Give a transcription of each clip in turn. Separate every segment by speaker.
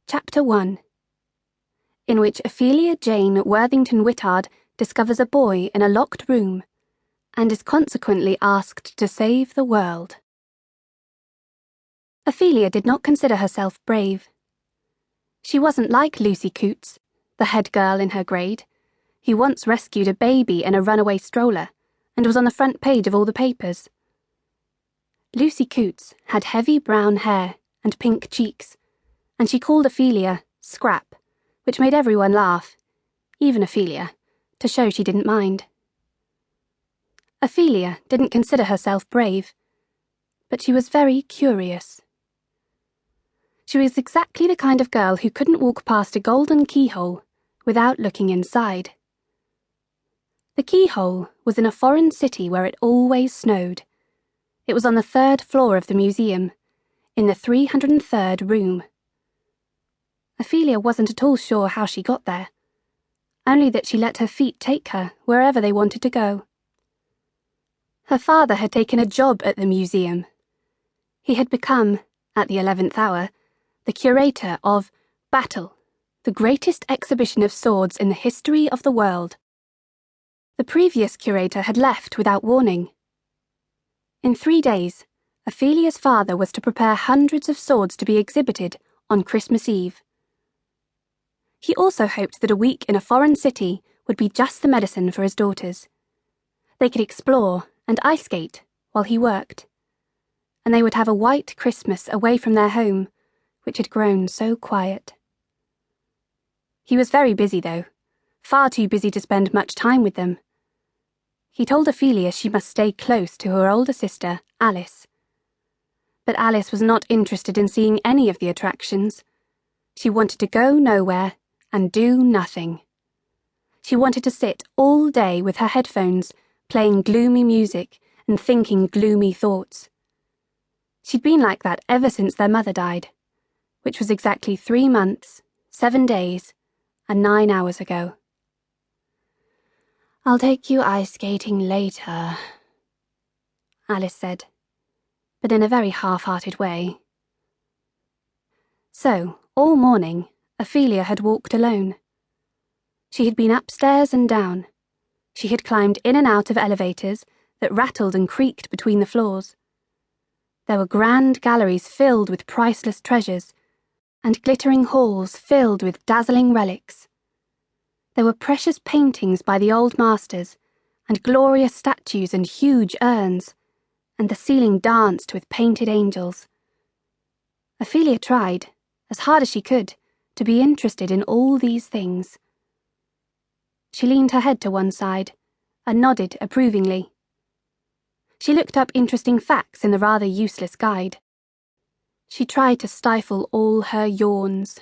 Speaker 1: Chapter 1, in which Ophelia Jane Worthington-Whittard discovers a boy in a locked room and is consequently asked to save the world. Ophelia did not consider herself brave. She wasn't like Lucy Coots, the head girl in her grade, who once rescued a baby in a runaway stroller and was on the front page of all the papers. Lucy Coots had heavy brown hair and pink cheeks, and she called Ophelia Scrap, which made everyone laugh, even Ophelia, to show she didn't mind. Ophelia didn't consider herself brave, but she was very curious. She was exactly the kind of girl who couldn't walk past a golden keyhole without looking inside. The keyhole was in a foreign city where it always snowed. It was on the 3rd floor of the museum, in the 303rd room. Ophelia wasn't at all sure how she got there, only that she let her feet take her wherever they wanted to go. Her father had taken a job at the museum. He had become, at the 11th hour, the curator of Battle, the greatest exhibition of swords in the history of the world. The previous curator had left without warning. In 3 days, Ophelia's father was to prepare hundreds of swords to be exhibited on Christmas Eve. He also hoped that a week in a foreign city would be just the medicine for his daughters. They could explore and ice skate while he worked, and they would have a white Christmas away from their home, which had grown so quiet. He was very busy, though, far too busy to spend much time with them. He told Ophelia she must stay close to her older sister, Alice. But Alice was not interested in seeing any of the attractions. She wanted to go nowhere and do nothing. She wanted to sit all day with her headphones, playing gloomy music and thinking gloomy thoughts. She'd been like that ever since their mother died, which was exactly 3 months, 7 days, and 9 hours ago. "I'll take you ice skating later," Alice said, but in a very half-hearted way. So, all morning, Ophelia had walked alone. She had been upstairs and down. She had climbed in and out of elevators that rattled and creaked between the floors. There were grand galleries filled with priceless treasures, and glittering halls filled with dazzling relics. There were precious paintings by the old masters, and glorious statues and huge urns, and the ceiling danced with painted angels. Ophelia tried, as hard as she could, to be interested in all these things. She leaned her head to one side and nodded approvingly. She looked up interesting facts in the rather useless guide. She tried to stifle all her yawns.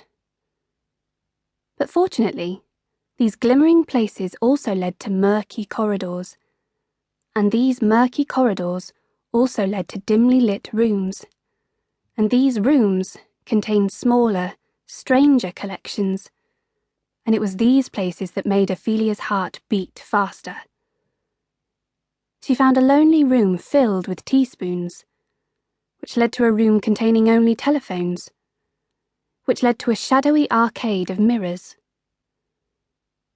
Speaker 1: But fortunately, these glimmering places also led to murky corridors, and these murky corridors also led to dimly lit rooms, and these rooms contained smaller, stranger collections, and it was these places that made Ophelia's heart beat faster. She found a lonely room filled with teaspoons, which led to a room containing only telephones, which led to a shadowy arcade of mirrors.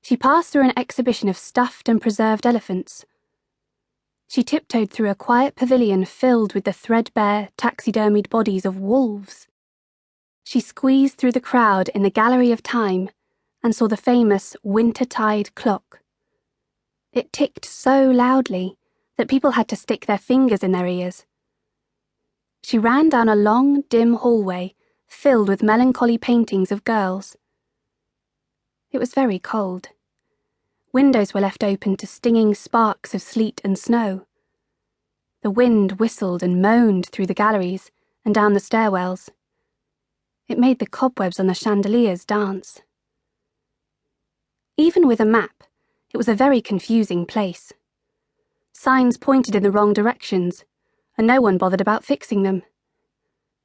Speaker 1: She passed through an exhibition of stuffed and preserved elephants. She tiptoed through a quiet pavilion filled with the threadbare, taxidermied bodies of wolves. She squeezed through the crowd in the Gallery of Time and saw the famous Wintertide clock. It ticked so loudly that people had to stick their fingers in their ears. She ran down a long, dim hallway filled with melancholy paintings of girls. It was very cold. Windows were left open to stinging sparks of sleet and snow. The wind whistled and moaned through the galleries and down the stairwells. It made the cobwebs on the chandeliers dance. Even with a map, it was a very confusing place. Signs pointed in the wrong directions, and no one bothered about fixing them.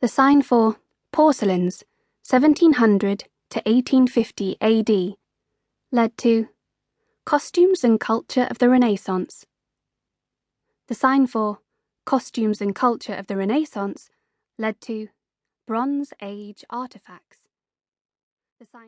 Speaker 1: The sign for Porcelains, 1700 to 1850 AD, led to Costumes and Culture of the Renaissance. The sign for Costumes and Culture of the Renaissance led to Bronze Age Artifacts. The sign